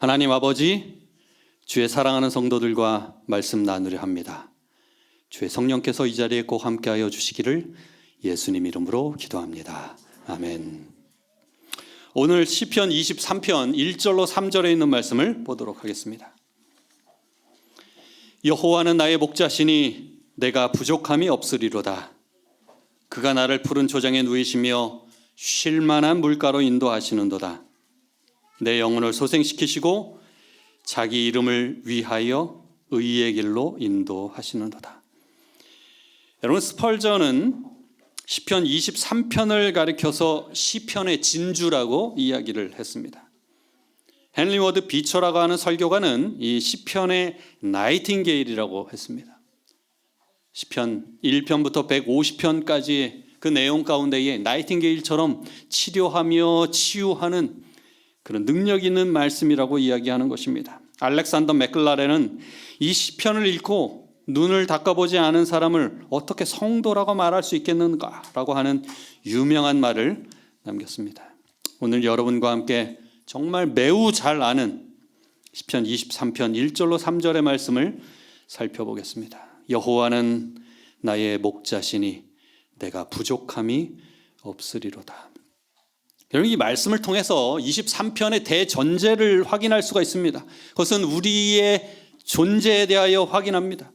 하나님 아버지, 주의 사랑하는 성도들과 말씀 나누려 합니다. 주의 성령께서 이 자리에 꼭 함께하여 주시기를 예수님 이름으로 기도합니다. 아멘. 오늘 시편 23편 1절로 3절에 있는 말씀을 보도록 하겠습니다. 여호와는 나의 목자시니 내가 부족함이 없으리로다. 그가 나를 푸른 초장에 누이시며 쉴 만한 물가로 인도하시는도다. 내 영혼을 소생시키시고 자기 이름을 위하여 의의 길로 인도하시는도다. 여러분, 스펄전은 시편 23편을 가리켜서 시편의 진주라고 이야기를 했습니다. 헨리 워드 비처라고 하는 설교가는 이 시편의 나이팅게일이라고 했습니다. 시편 1편부터 150편까지의 그 내용 가운데에 나이팅게일처럼 치료하며 치유하는 그런 능력 있는 말씀이라고 이야기하는 것입니다. 알렉산더 맥클라렌은 이 시편을 읽고 눈을 닦아보지 않은 사람을 어떻게 성도라고 말할 수 있겠는가라고 하는 유명한 말을 남겼습니다. 오늘 여러분과 함께 정말 매우 잘 아는 시편 23편 1절로 3절의 말씀을 살펴보겠습니다. 여호와는 나의 목자시니 내가 부족함이 없으리로다. 여러분, 이 말씀을 통해서 23편의 대전제를 확인할 수가 있습니다. 그것은 우리의 존재에 대하여 확인합니다.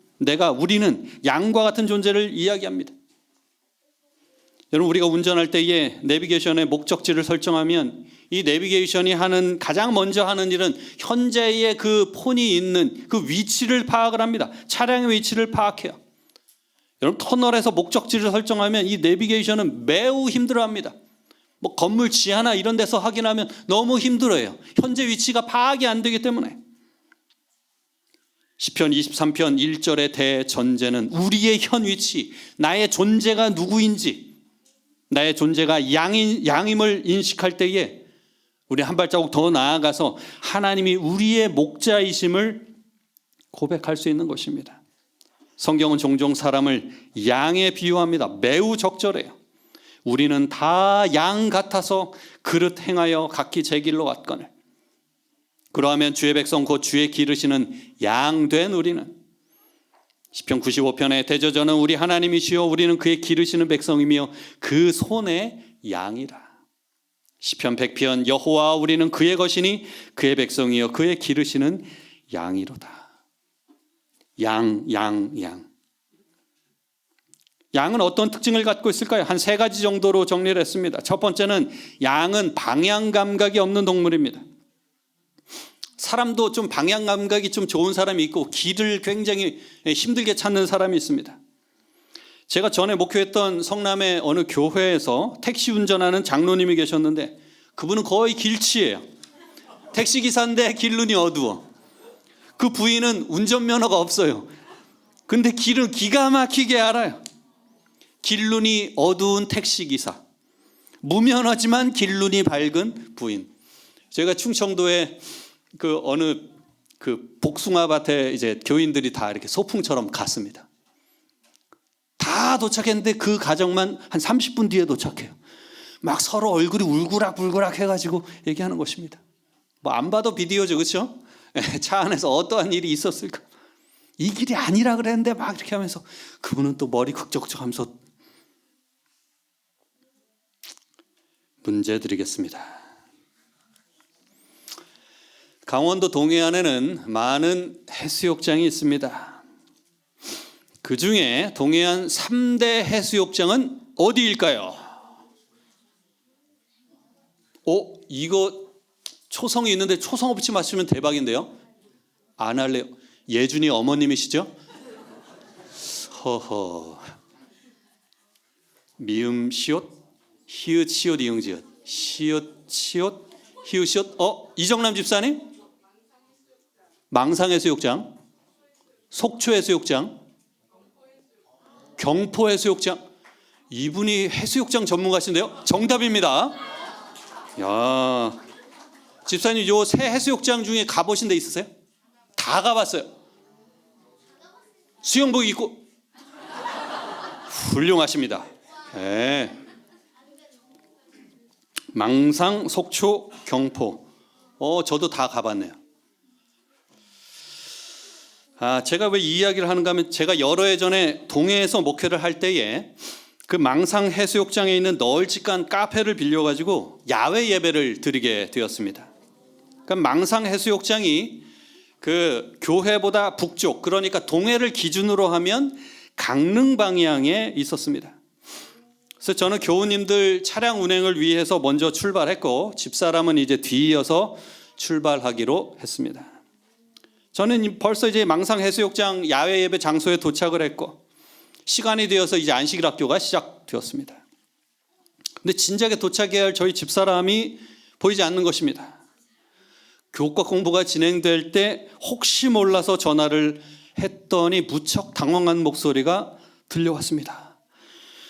우리는 양과 같은 존재를 이야기합니다. 여러분, 우리가 운전할 때에 내비게이션의 목적지를 설정하면 이 내비게이션이 가장 먼저 하는 일은 현재의 그 폰이 있는 그 위치를 파악을 합니다. 차량의 위치를 파악해요. 여러분, 터널에서 목적지를 설정하면 이 내비게이션은 매우 힘들어합니다. 건물 지하나 이런 데서 확인하면 너무 힘들어요. 현재 위치가 파악이 안 되기 때문에. 시편 23편 1절의 대전제는 우리의 현 위치, 나의 존재가 누구인지, 나의 존재가 양임을 인식할 때에 우리 한 발자국 더 나아가서 하나님이 우리의 목자이심을 고백할 수 있는 것입니다. 성경은 종종 사람을 양에 비유합니다. 매우 적절해요. 우리는 다 양 같아서 그릇 행하여 각기 제 길로 갔거늘. 그러하면 주의 백성 곧 주의 기르시는 양된 우리는, 시편 95편의 대저전은 우리 하나님이시여 우리는 그의 기르시는 백성이며 그 손의 양이라. 시편 100편 여호와 우리는 그의 것이니 그의 백성이여 그의 기르시는 양이로다. 양. 양은 어떤 특징을 갖고 있을까요? 한 3가지 정도로 정리를 했습니다. 첫 번째는 양은 방향 감각이 없는 동물입니다. 사람도 좀 방향 감각이 좀 좋은 사람이 있고 길을 굉장히 힘들게 찾는 사람이 있습니다. 제가 전에 목회했던 성남의 어느 교회에서 택시 운전하는 장로님이 계셨는데 그분은 거의 길치예요. 택시기사인데 길눈이 어두워. 그 부인은 운전면허가 없어요. 근데 길을 기가 막히게 알아요. 길눈이 어두운 택시기사, 무면허지만 길눈이 밝은 부인. 제가 충청도에 어느 복숭아밭에 이제 교인들이 다 이렇게 소풍처럼 갔습니다. 다 도착했는데 그 가정만 한 30분 뒤에 도착해요. 막 서로 얼굴이 울그락불그락 해가지고 얘기하는 것입니다. 안 봐도 비디오죠, 그렇죠? 차 안에서 어떠한 일이 있었을까? 이 길이 아니라 그랬는데 막 이렇게 하면서 그분은 또 머리 극적극적하면서. 문제 드리겠습니다. 강원도 동해안에는 많은 해수욕장이 있습니다. 그 중에 동해안 3대 해수욕장은 어디일까요? 이거 초성이 있는데 초성 없이 맞추면 대박인데요. 안 할래요. 예준이 어머님이시죠? 허허. 미음 시옷 히읗 시옷 이응 지읒 시옷 시옷 히읗 시옷. 이정남 집사님? 망상해수욕장, 속초해수욕장, 경포해수욕장. 이분이 해수욕장 전문가신데요. 정답입니다. 야, 집사님 요 3 해수욕장 중에 가보신 데 있으세요? 다 가봤어요. 수영복 입고. 훌륭하십니다. 네. 망상, 속초, 경포. 저도 다 가봤네요. 제가 왜 이 이야기를 하는가 하면 제가 여러 해 전에 동해에서 목회를 할 때에 그 망상 해수욕장에 있는 널찍한 카페를 빌려가지고 야외 예배를 드리게 되었습니다. 그러니까 망상 해수욕장이 그 교회보다 북쪽, 그러니까 동해를 기준으로 하면 강릉 방향에 있었습니다. 그래서 저는 교우님들 차량 운행을 위해서 먼저 출발했고 집사람은 이제 뒤이어서 출발하기로 했습니다. 저는 벌써 이제 망상 해수욕장 야외 예배 장소에 도착을 했고 시간이 되어서 이제 안식일 학교가 시작되었습니다. 근데 진작에 도착해야 할 저희 집사람이 보이지 않는 것입니다. 교과 공부가 진행될 때 혹시 몰라서 전화를 했더니 무척 당황한 목소리가 들려왔습니다.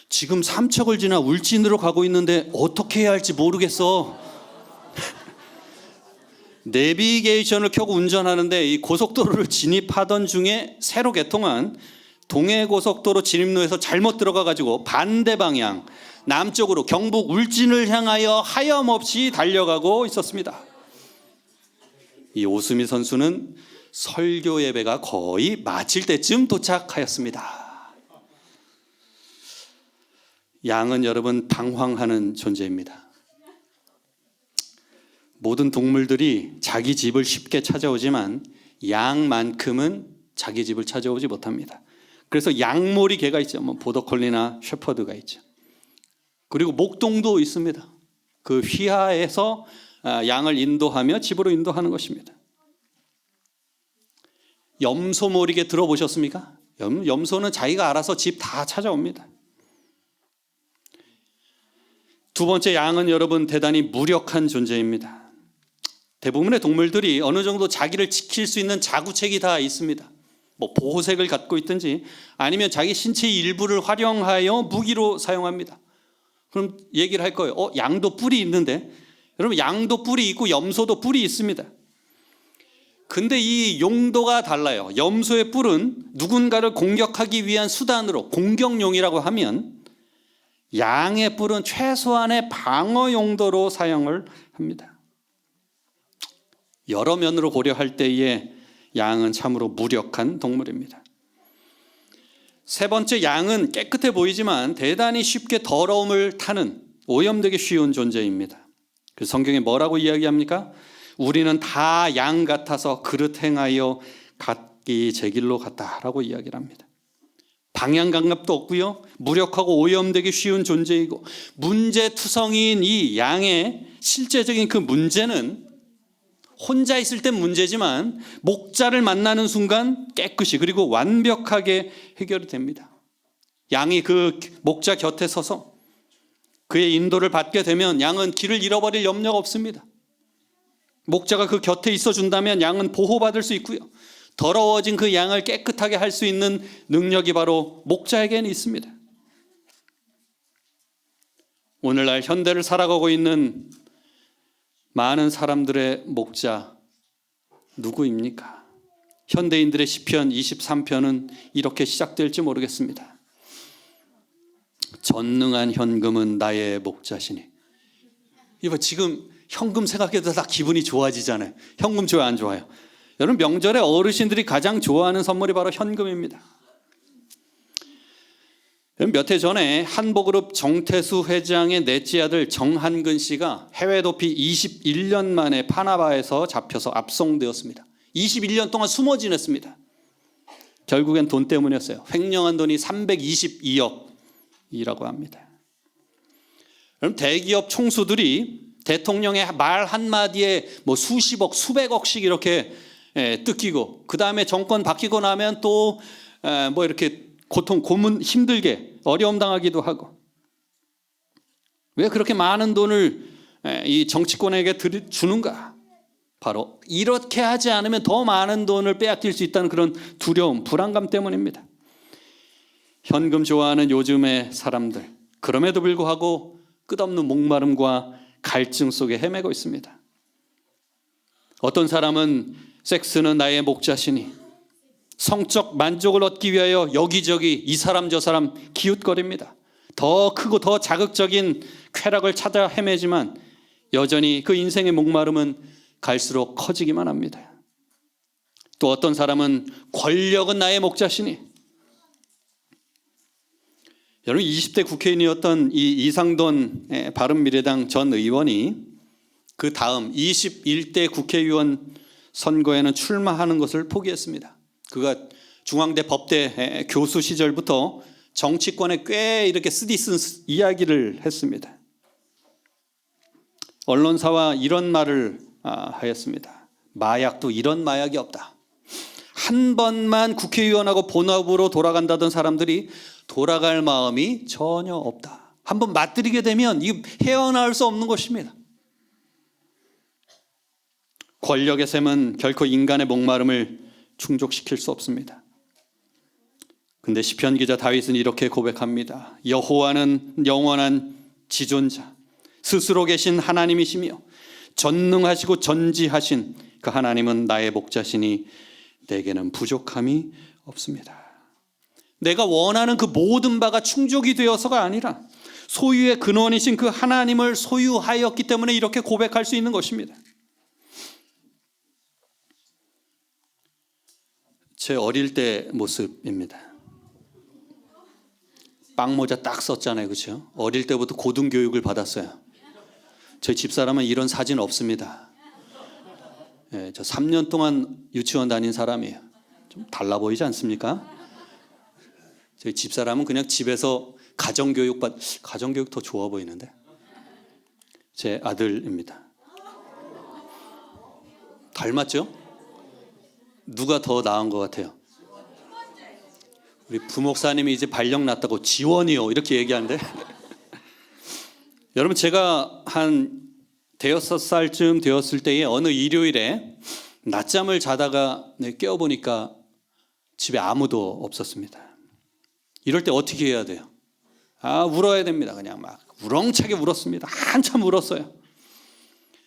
지금 삼척을 지나 울진으로 가고 있는데 어떻게 해야 할지 모르겠어. 내비게이션을 켜고 운전하는데 이 고속도로를 진입하던 중에 새로 개통한 동해고속도로 진입로에서 잘못 들어가가지고 반대 방향 남쪽으로 경북 울진을 향하여 하염없이 달려가고 있었습니다. 이 오수미 선수는 설교 예배가 거의 마칠 때쯤 도착하였습니다. 양은 여러분 방황하는 존재입니다. 모든 동물들이 자기 집을 쉽게 찾아오지만 양만큼은 자기 집을 찾아오지 못합니다. 그래서 양몰이 개가 있죠. 보더콜리나 셰퍼드가 있죠. 그리고 목동도 있습니다. 그 휘하에서 양을 인도하며 집으로 인도하는 것입니다. 염소몰이개 들어보셨습니까? 염소는 자기가 알아서 집 다 찾아옵니다. 두 번째, 양은 여러분 대단히 무력한 존재입니다. 대부분의 동물들이 어느 정도 자기를 지킬 수 있는 자구책이 다 있습니다. 보호색을 갖고 있든지 아니면 자기 신체의 일부를 활용하여 무기로 사용합니다. 그럼 얘기를 할 거예요. 양도 뿔이 있는데. 여러분, 양도 뿔이 있고 염소도 뿔이 있습니다. 근데 이 용도가 달라요. 염소의 뿔은 누군가를 공격하기 위한 수단으로 공격용이라고 하면 양의 뿔은 최소한의 방어 용도로 사용을 합니다. 여러 면으로 고려할 때에 양은 참으로 무력한 동물입니다. 세 번째, 양은 깨끗해 보이지만 대단히 쉽게 더러움을 타는 오염되기 쉬운 존재입니다. 그래서 성경에 뭐라고 이야기합니까? 우리는 다 양 같아서 그릇 행하여 각기 제 길로 갔다라고 이야기를 합니다. 방향 감각도 없고요, 무력하고 오염되기 쉬운 존재이고, 문제투성이인 이 양의 실제적인 그 문제는 혼자 있을 땐 문제지만 목자를 만나는 순간 깨끗이 그리고 완벽하게 해결이 됩니다. 양이 그 목자 곁에 서서 그의 인도를 받게 되면 양은 길을 잃어버릴 염려가 없습니다. 목자가 그 곁에 있어준다면 양은 보호받을 수 있고요, 더러워진 그 양을 깨끗하게 할 수 있는 능력이 바로 목자에게는 있습니다. 오늘날 현대를 살아가고 있는 많은 사람들의 목자 누구입니까? 현대인들의 시편 23편은 이렇게 시작될지 모르겠습니다. 전능한 현금은 나의 목자시니. 이거 지금 현금 생각해도 다 기분이 좋아지잖아요. 현금 좋아요, 안 좋아요? 여러분, 명절에 어르신들이 가장 좋아하는 선물이 바로 현금입니다. 몇 해 전에 한복그룹 정태수 회장의 넷째 아들 정한근 씨가 해외 도피 21년 만에 파나마에서 잡혀서 압송되었습니다. 21년 동안 숨어 지냈습니다. 결국엔 돈 때문이었어요. 횡령한 돈이 322억이라고 합니다. 그럼 대기업 총수들이 대통령의 말 한마디에 수십억, 수백억씩 이렇게 뜯기고, 그 다음에 정권 바뀌고 나면 또 이렇게 고문 힘들게 어려움 당하기도 하고. 왜 그렇게 많은 돈을 이 정치권에게 주는가? 바로 이렇게 하지 않으면 더 많은 돈을 빼앗길 수 있다는 그런 두려움, 불안감 때문입니다. 현금 좋아하는 요즘의 사람들, 그럼에도 불구하고 끝없는 목마름과 갈증 속에 헤매고 있습니다. 어떤 사람은 섹스는 나의 목자시니 성적 만족을 얻기 위하여 여기저기 이 사람 저 사람 기웃거립니다. 더 크고 더 자극적인 쾌락을 찾아 헤매지만 여전히 그 인생의 목마름은 갈수록 커지기만 합니다. 또 어떤 사람은 권력은 나의 목자시니. 여러분 20대 국회의원이었던 이 이상돈 바른미래당 전 의원이 그 다음 21대 국회의원 선거에는 출마하는 것을 포기했습니다. 그가 중앙대 법대 교수 시절부터 정치권에 꽤 이렇게 쓰디쓴 이야기를 했습니다. 언론사와 이런 말을 하였습니다. 마약도 이런 마약이 없다. 한 번만 국회의원하고 본업으로 돌아간다던 사람들이 돌아갈 마음이 전혀 없다. 한번 맛들이게 되면 이 헤어나올 수 없는 것입니다. 권력의 셈은 결코 인간의 목마름을 충족시킬 수 없습니다. 근데 시편 기자 다윗은 이렇게 고백합니다. 여호와는 영원한 지존자, 스스로 계신 하나님이시며 전능하시고 전지하신 그 하나님은 나의 목자시니 내게는 부족함이 없습니다. 내가 원하는 그 모든 바가 충족이 되어서가 아니라 소유의 근원이신 그 하나님을 소유하였기 때문에 이렇게 고백할 수 있는 것입니다. 제 어릴 때 모습입니다. 빵모자 딱 썼잖아요, 그렇죠? 어릴 때부터 고등교육을 받았어요. 저희 집사람은 이런 사진 없습니다. 네, 저 3년 동안 유치원 다닌 사람이에요. 좀 달라 보이지 않습니까? 저희 집사람은 그냥 집에서 가정교육 더 좋아 보이는데. 제 아들입니다. 닮았죠? 누가 더 나은 것 같아요? 우리 부목사님이 이제 발령 났다고 지원이요 이렇게 얘기하는데 여러분 제가 한 5살쯤 되었을 때에 어느 일요일에 낮잠을 자다가 깨어보니까 집에 아무도 없었습니다. 이럴 때 어떻게 해야 돼요? 울어야 됩니다. 그냥 막 우렁차게 울었습니다. 한참 울었어요.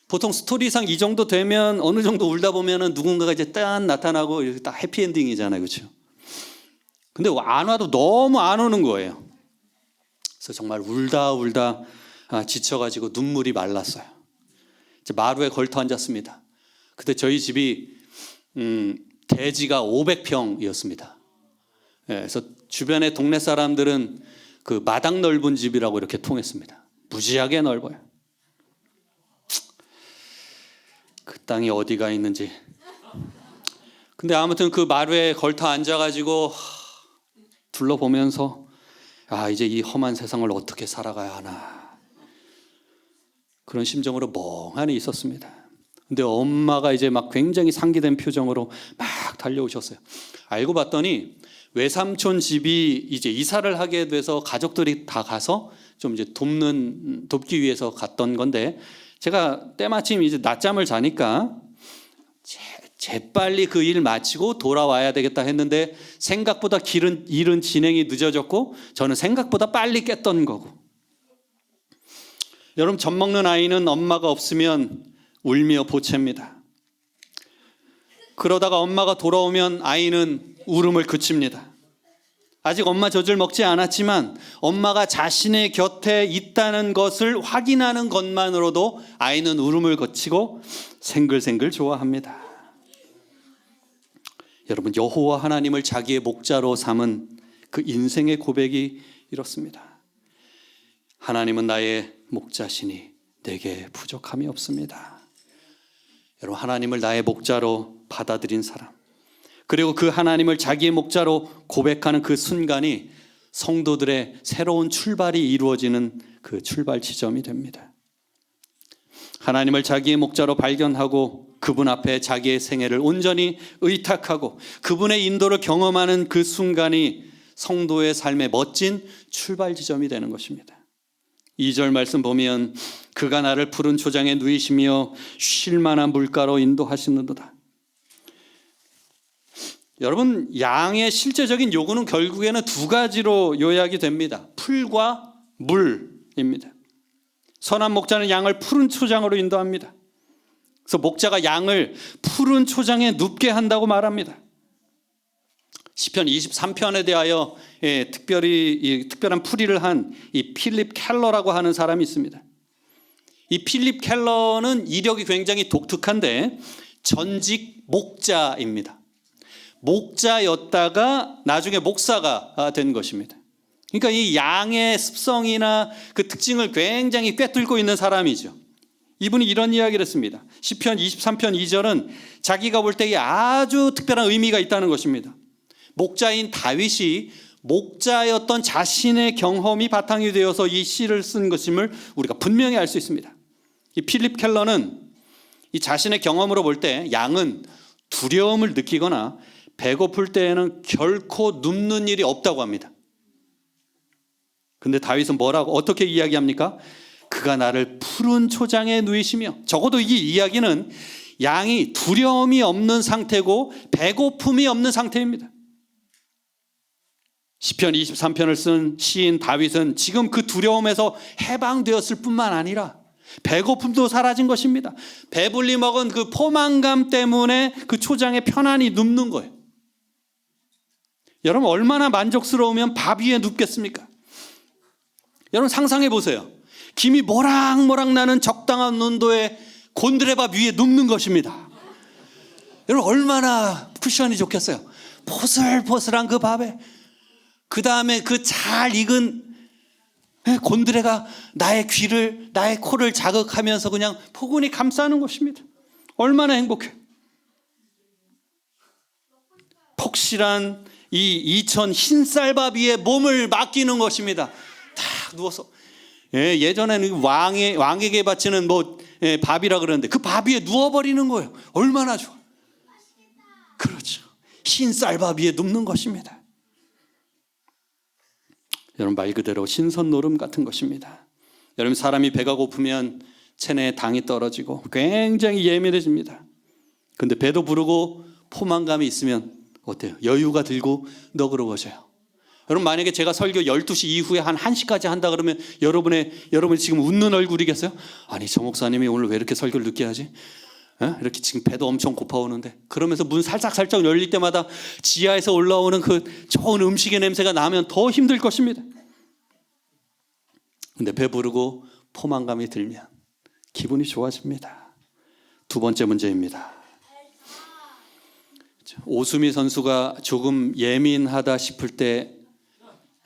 보통 스토리상 이 정도 되면 어느 정도 울다 보면은 누군가가 이제 딱 나타나고 이렇게 딱 해피엔딩이잖아요, 그렇죠? 근데 안 와도 너무 안 오는 거예요. 그래서 정말 울다 지쳐가지고 눈물이 말랐어요. 이제 마루에 걸터 앉았습니다. 그때 저희 집이 대지가 500평이었습니다. 그래서 주변의 동네 사람들은 그 마당 넓은 집이라고 이렇게 통했습니다. 무지하게 넓어요. 그 땅이 어디가 있는지. 근데 아무튼 그 마루에 걸터 앉아가지고 둘러보면서 이제 이 험한 세상을 어떻게 살아가야 하나 그런 심정으로 멍하니 있었습니다. 근데 엄마가 이제 막 굉장히 상기된 표정으로 막 달려오셨어요. 알고 봤더니 외삼촌 집이 이제 이사를 하게 돼서 가족들이 다 가서 좀 이제 돕기 위해서 갔던 건데 제가 때마침 이제 낮잠을 자니까 재빨리 그 일 마치고 돌아와야 되겠다 했는데 생각보다 일은 진행이 늦어졌고 저는 생각보다 빨리 깼던 거고. 여러분 젖 먹는 아이는 엄마가 없으면 울며 보챕니다. 그러다가 엄마가 돌아오면 아이는 울음을 그칩니다. 아직 엄마 젖을 먹지 않았지만 엄마가 자신의 곁에 있다는 것을 확인하는 것만으로도 아이는 울음을 거치고 생글생글 좋아합니다. 여러분 여호와 하나님을 자기의 목자로 삼은 그 인생의 고백이 이렇습니다. 하나님은 나의 목자시니 내게 부족함이 없습니다. 여러분 하나님을 나의 목자로 받아들인 사람 그리고 그 하나님을 자기의 목자로 고백하는 그 순간이 성도들의 새로운 출발이 이루어지는 그 출발 지점이 됩니다. 하나님을 자기의 목자로 발견하고 그분 앞에 자기의 생애를 온전히 의탁하고 그분의 인도를 경험하는 그 순간이 성도의 삶의 멋진 출발 지점이 되는 것입니다. 2절 말씀 보면 그가 나를 푸른 초장에 누이시며 쉴 만한 물가로 인도하시는도다. 여러분 양의 실제적인 요구는 결국에는 두 가지로 요약이 됩니다. 풀과 물입니다. 선한 목자는 양을 푸른 초장으로 인도합니다. 그래서 목자가 양을 푸른 초장에 눕게 한다고 말합니다. 시편 23편에 대하여 특별한 풀이를 한 이 필립 켈러라고 하는 사람이 있습니다. 이 필립 켈러는 이력이 굉장히 독특한데 전직 목자입니다. 목자였다가 나중에 목사가 된 것입니다. 그러니까 이 양의 습성이나 그 특징을 굉장히 꿰뚫고 있는 사람이죠. 이분이 이런 이야기를 했습니다. 시편 23편 2절은 자기가 볼 때에 아주 특별한 의미가 있다는 것입니다. 목자인 다윗이 목자였던 자신의 경험이 바탕이 되어서 이 시를 쓴 것임을 우리가 분명히 알 수 있습니다. 이 필립 켈러는 이 자신의 경험으로 볼 때 양은 두려움을 느끼거나 배고플 때에는 결코 눕는 일이 없다고 합니다. 근데 다윗은 뭐라고 어떻게 이야기합니까? 그가 나를 푸른 초장에 누이시며, 적어도 이 이야기는 양이 두려움이 없는 상태고 배고픔이 없는 상태입니다. 시편 23편을 쓴 시인 다윗은 지금 그 두려움에서 해방되었을 뿐만 아니라 배고픔도 사라진 것입니다. 배불리 먹은 그 포만감 때문에 그 초장에 편안히 눕는 거예요. 여러분 얼마나 만족스러우면 밥 위에 눕겠습니까? 여러분 상상해 보세요. 김이 모락모락 나는 적당한 온도의 곤드레밥 위에 눕는 것입니다. 여러분 얼마나 쿠션이 좋겠어요. 포슬포슬한 그 밥에 그 다음에 그 잘 익은 곤드레가 나의 귀를, 나의 코를 자극하면서 그냥 포근히 감싸는 것입니다. 얼마나 행복해. 폭실한 이 이천 흰쌀밥 위에 몸을 맡기는 것입니다. 딱 누워서. 예전에는 왕에게 바치는 밥이라 그러는데 그 밥 위에 누워버리는 거예요. 얼마나 좋아. 그렇죠. 흰쌀밥 위에 눕는 것입니다. 여러분 말 그대로 신선 노름 같은 것입니다. 여러분 사람이 배가 고프면 체내에 당이 떨어지고 굉장히 예민해집니다. 근데 배도 부르고 포만감이 있으면 어때요? 여유가 들고 너그러워져요. 여러분 만약에 제가 설교 12시 이후에 한 1시까지 한다 그러면 여러분이 지금 웃는 얼굴이겠어요? 아니 저 목사님이 오늘 왜 이렇게 설교를 늦게 하지? 이렇게 지금 배도 엄청 고파오는데, 그러면서 문 살짝 열릴 때마다 지하에서 올라오는 그 좋은 음식의 냄새가 나면 더 힘들 것입니다. 근데 배부르고 포만감이 들면 기분이 좋아집니다. 두 번째 문제입니다. 오수미 선수가 조금 예민하다 싶을 때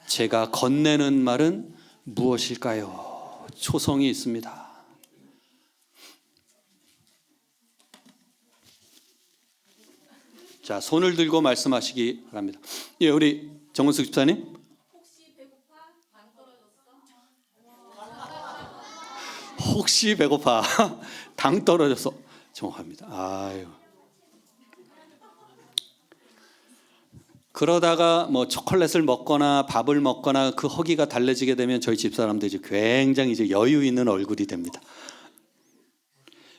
제가 건네는 말은 무엇일까요? 초성이 있습니다. 자, 손을 들고 말씀하시기 바랍니다. 예, 우리 정은숙 집사님. 혹시 배고파? 당 떨어졌어? 혹시 배고파? 당 떨어졌어. 정확합니다. 아유. 그러다가 초콜릿을 먹거나 밥을 먹거나 그 허기가 달래지게 되면 저희 집사람들이 굉장히 이제 여유 있는 얼굴이 됩니다.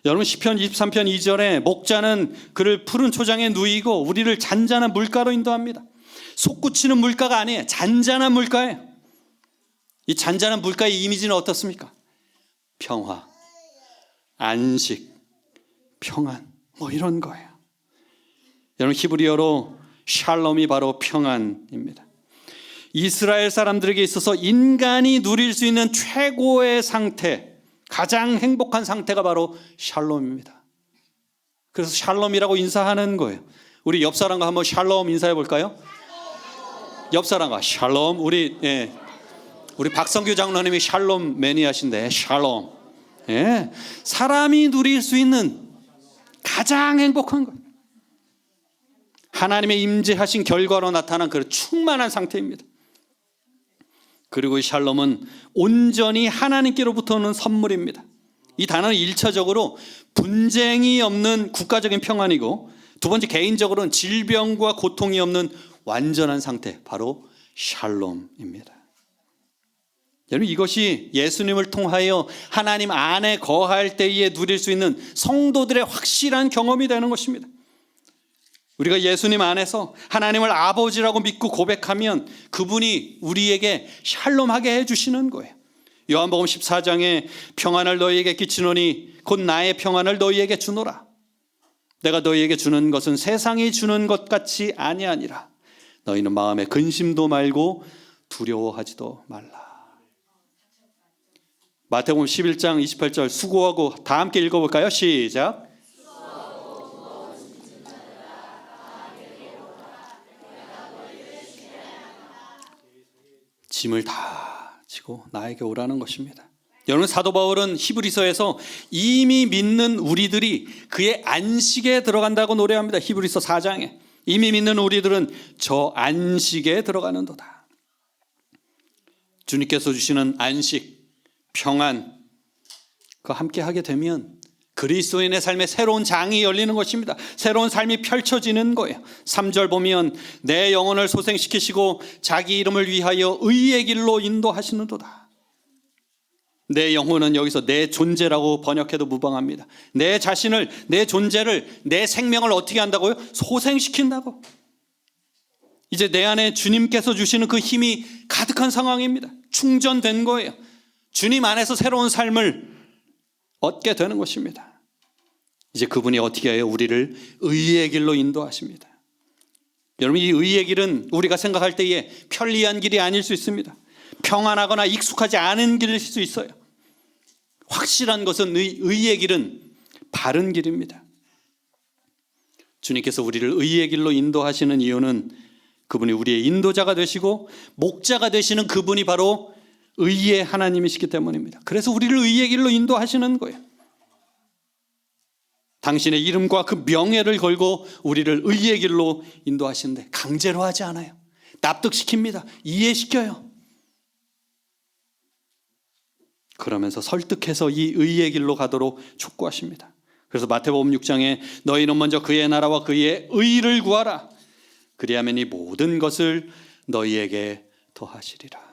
여러분 시편 23편 2절에 목자는 그를 푸른 초장에 누이고 우리를 잔잔한 물가로 인도합니다. 솟구치는 물가가 아니에요. 잔잔한 물가예요. 이 잔잔한 물가의 이미지는 어떻습니까? 평화, 안식, 평안 이런 거예요. 여러분 히브리어로 샬롬이 바로 평안입니다. 이스라엘 사람들에게 있어서 인간이 누릴 수 있는 최고의 상태, 가장 행복한 상태가 바로 샬롬입니다. 그래서 샬롬이라고 인사하는 거예요. 우리 옆 사람과 한번 샬롬 인사해 볼까요? 옆 사람과 샬롬. 우리 박성규 장로님이 샬롬 매니아신데 샬롬. 사람이 누릴 수 있는 가장 행복한 것, 하나님의 임재하신 결과로 나타난 그 충만한 상태입니다. 그리고 샬롬은 온전히 하나님께로부터 오는 선물입니다. 이 단어는 1차적으로 분쟁이 없는 국가적인 평안이고, 두 번째 개인적으로는 질병과 고통이 없는 완전한 상태, 바로 샬롬입니다. 여러분 이것이 예수님을 통하여 하나님 안에 거할 때에 누릴 수 있는 성도들의 확실한 경험이 되는 것입니다. 우리가 예수님 안에서 하나님을 아버지라고 믿고 고백하면 그분이 우리에게 샬롬하게 해주시는 거예요. 요한복음 14장에 평안을 너희에게 끼치노니 곧 나의 평안을 너희에게 주노라. 내가 너희에게 주는 것은 세상이 주는 것 같이 아니하니라. 너희는 마음에 근심도 말고 두려워하지도 말라. 마태복음 11장 28절 수고하고 다 함께 읽어볼까요? 시작. 짐을 다 지고 나에게 오라는 것입니다. 여러분, 사도 바울은 히브리서에서 이미 믿는 우리들이 그의 안식에 들어간다고 노래합니다. 히브리서 4장에 이미 믿는 우리들은 저 안식에 들어가는도다. 주님께서 주시는 안식, 평안, 그거 함께 하게 되면 그리스도인의 삶에 새로운 장이 열리는 것입니다. 새로운 삶이 펼쳐지는 거예요. 3절 보면 내 영혼을 소생시키시고 자기 이름을 위하여 의의 길로 인도하시는도다. 내 영혼은 여기서 내 존재라고 번역해도 무방합니다. 내 자신을, 내 존재를, 내 생명을 어떻게 한다고요? 소생시킨다고. 이제 내 안에 주님께서 주시는 그 힘이 가득한 상황입니다. 충전된 거예요. 주님 안에서 새로운 삶을 얻게 되는 것입니다. 이제 그분이 어떻게 해요? 우리를 의의 길로 인도하십니다. 여러분, 이 의의 길은 우리가 생각할 때에 편리한 길이 아닐 수 있습니다. 평안하거나 익숙하지 않은 길일 수 있어요. 확실한 것은 의의 길은 바른 길입니다. 주님께서 우리를 의의 길로 인도하시는 이유는 그분이 우리의 인도자가 되시고 목자가 되시는 그분이 바로 의의 하나님이시기 때문입니다. 그래서 우리를 의의 길로 인도하시는 거예요. 당신의 이름과 그 명예를 걸고 우리를 의의 길로 인도하시는데 강제로 하지 않아요. 납득시킵니다. 이해시켜요. 그러면서 설득해서 이 의의 길로 가도록 촉구하십니다. 그래서 마태복음 6장에 너희는 먼저 그의 나라와 그의 의를 구하라. 그리하면 이 모든 것을 너희에게 더하시리라.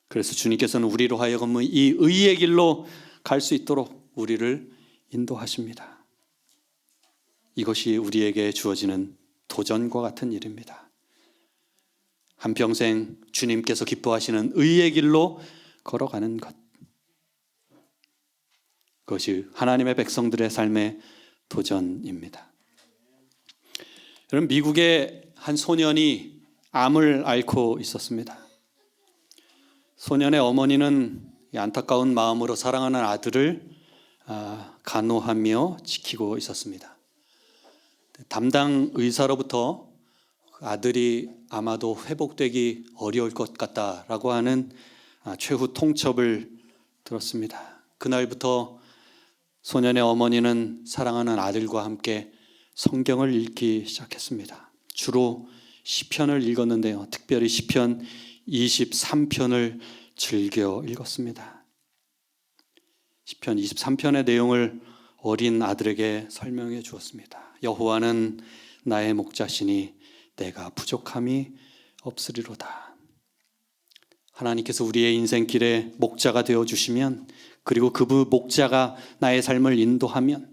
그래서 주님께서는 우리로 하여금 이 의의 길로 갈 수 있도록 우리를 인도하십니다. 이것이 우리에게 주어지는 도전과 같은 일입니다. 한평생 주님께서 기뻐하시는 의의 길로 걸어가는 것. 그것이 하나님의 백성들의 삶의 도전입니다. 여러분, 미국의 한 소년이 암을 앓고 있었습니다. 소년의 어머니는 안타까운 마음으로 사랑하는 아들을 간호하며 지키고 있었습니다. 담당 의사로부터 아들이 아마도 회복되기 어려울 것 같다라고 하는 최후 통첩을 들었습니다. 그날부터 소년의 어머니는 사랑하는 아들과 함께 성경을 읽기 시작했습니다. 주로 시편을 읽었는데요. 특별히 시편 23편을 즐겨 읽었습니다. 시편 23편의 내용을 어린 아들에게 설명해 주었습니다. 여호와는 나의 목자시니 내가 부족함이 없으리로다. 하나님께서 우리의 인생길에 목자가 되어주시면, 그리고 그 목자가 나의 삶을 인도하면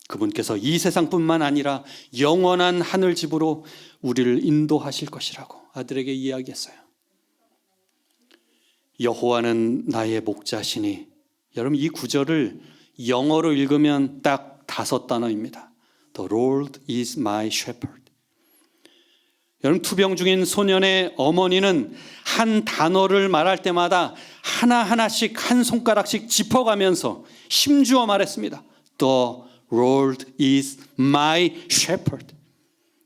그분께서 이 세상뿐만 아니라 영원한 하늘집으로 우리를 인도하실 것이라고 아들에게 이야기했어요. 여호와는 나의 목자시니, 여러분, 이 구절을 영어로 읽으면 딱 5단어입니다. The Lord is my shepherd. 여러분, 투병 중인 소년의 어머니는 한 단어를 말할 때마다 하나하나씩 한 손가락씩 짚어가면서 힘주어 말했습니다. The Lord is my shepherd.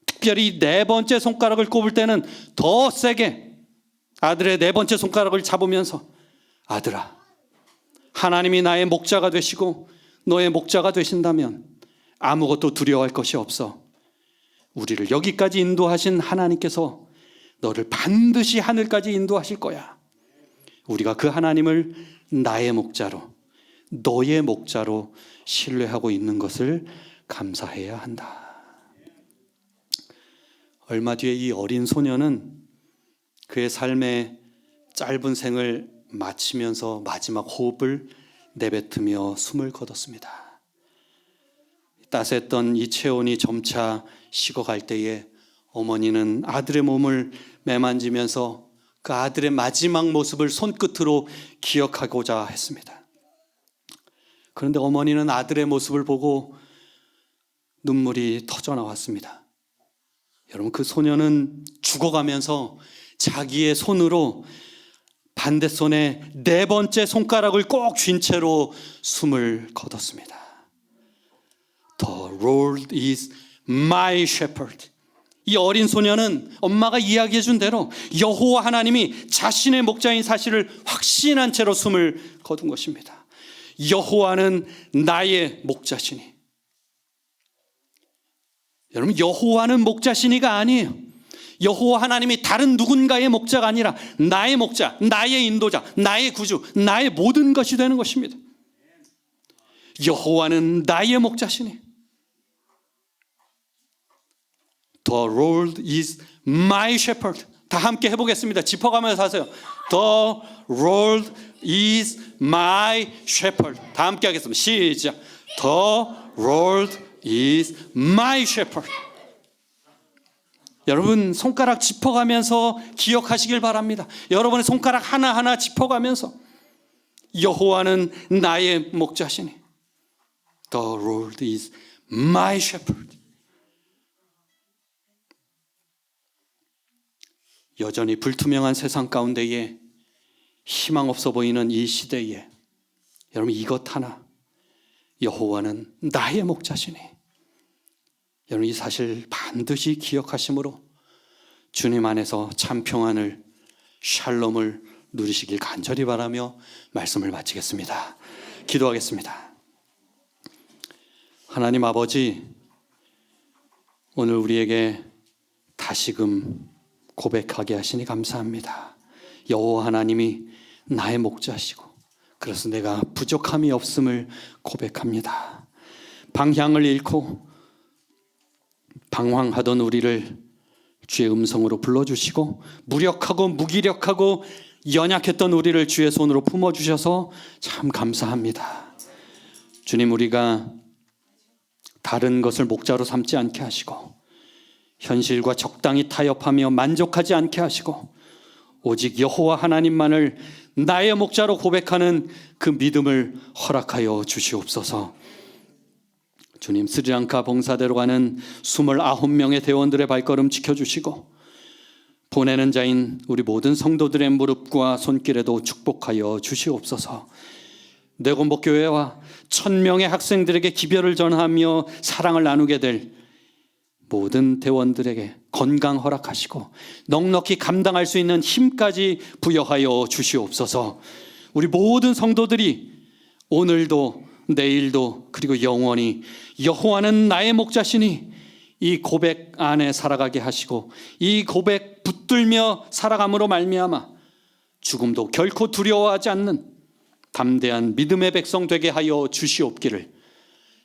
특별히 4번째 손가락을 꼽을 때는 더 세게 아들의 4번째 손가락을 잡으면서, 아들아, 하나님이 나의 목자가 되시고 너의 목자가 되신다면 아무것도 두려워할 것이 없어. 우리를 여기까지 인도하신 하나님께서 너를 반드시 하늘까지 인도하실 거야. 우리가 그 하나님을 나의 목자로, 너의 목자로 신뢰하고 있는 것을 감사해야 한다. 얼마 뒤에 이 어린 소년은 그의 삶의 짧은 생을 마치면서 마지막 호흡을 내뱉으며 숨을 거뒀습니다. 따스했던 이 체온이 점차 식어갈 때에 어머니는 아들의 몸을 매만지면서 그 아들의 마지막 모습을 손끝으로 기억하고자 했습니다. 그런데 어머니는 아들의 모습을 보고 눈물이 터져 나왔습니다. 여러분, 그 소년은 죽어가면서 자기의 손으로 반대손에 4번째 손가락을 꼭 쥔 채로 숨을 거뒀습니다. The Lord is my shepherd. 이 어린 소녀는 엄마가 이야기해 준 대로 여호와 하나님이 자신의 목자인 사실을 확신한 채로 숨을 거둔 것입니다. 여호와는 나의 목자시니. 여러분, 여호와는 목자시니가 아니에요. 여호와 하나님이 다른 누군가의 목자가 아니라 나의 목자, 나의 인도자, 나의 구주, 나의 모든 것이 되는 것입니다. 여호와는 나의 목자시니. The Lord is my shepherd. 다 함께 해보겠습니다. 짚어가면서 하세요. The Lord is my shepherd. 다 함께 하겠습니다. 시작. The Lord is my shepherd. 여러분, 손가락 짚어가면서 기억하시길 바랍니다. 여러분의 손가락 하나하나 짚어가면서 여호와는 나의 목자시니. The Lord is my shepherd. 여전히 불투명한 세상 가운데에 희망 없어 보이는 이 시대에 여러분, 이것 하나, 여호와는 나의 목자시니. 여러분, 이 사실 반드시 기억하심으로 주님 안에서 참 평안을, 샬롬을 누리시길 간절히 바라며 말씀을 마치겠습니다. 기도하겠습니다. 하나님 아버지, 오늘 우리에게 다시금 고백하게 하시니 감사합니다. 여호와 하나님이 나의 목자시고 그래서 내가 부족함이 없음을 고백합니다. 방향을 잃고 방황하던 우리를 주의 음성으로 불러주시고 무력하고 무기력하고 연약했던 우리를 주의 손으로 품어주셔서 참 감사합니다. 주님, 우리가 다른 것을 목자로 삼지 않게 하시고 현실과 적당히 타협하며 만족하지 않게 하시고 오직 여호와 하나님만을 나의 목자로 고백하는 그 믿음을 허락하여 주시옵소서. 주님, 스리랑카 봉사대로 가는 29명의 대원들의 발걸음 지켜주시고 보내는 자인 우리 모든 성도들의 무릎과 손길에도 축복하여 주시옵소서. 내곤복교회와 1000명의 학생들에게 기별을 전하며 사랑을 나누게 될 모든 대원들에게 건강 허락하시고 넉넉히 감당할 수 있는 힘까지 부여하여 주시옵소서. 우리 모든 성도들이 오늘도 내일도 그리고 영원히 여호와는 나의 목자시니 이 고백 안에 살아가게 하시고 이 고백 붙들며 살아감으로 말미암아 죽음도 결코 두려워하지 않는 담대한 믿음의 백성 되게 하여 주시옵기를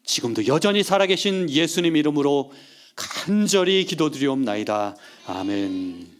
지금도 여전히 살아계신 예수님 이름으로 간절히 기도드리옵나이다. 아멘.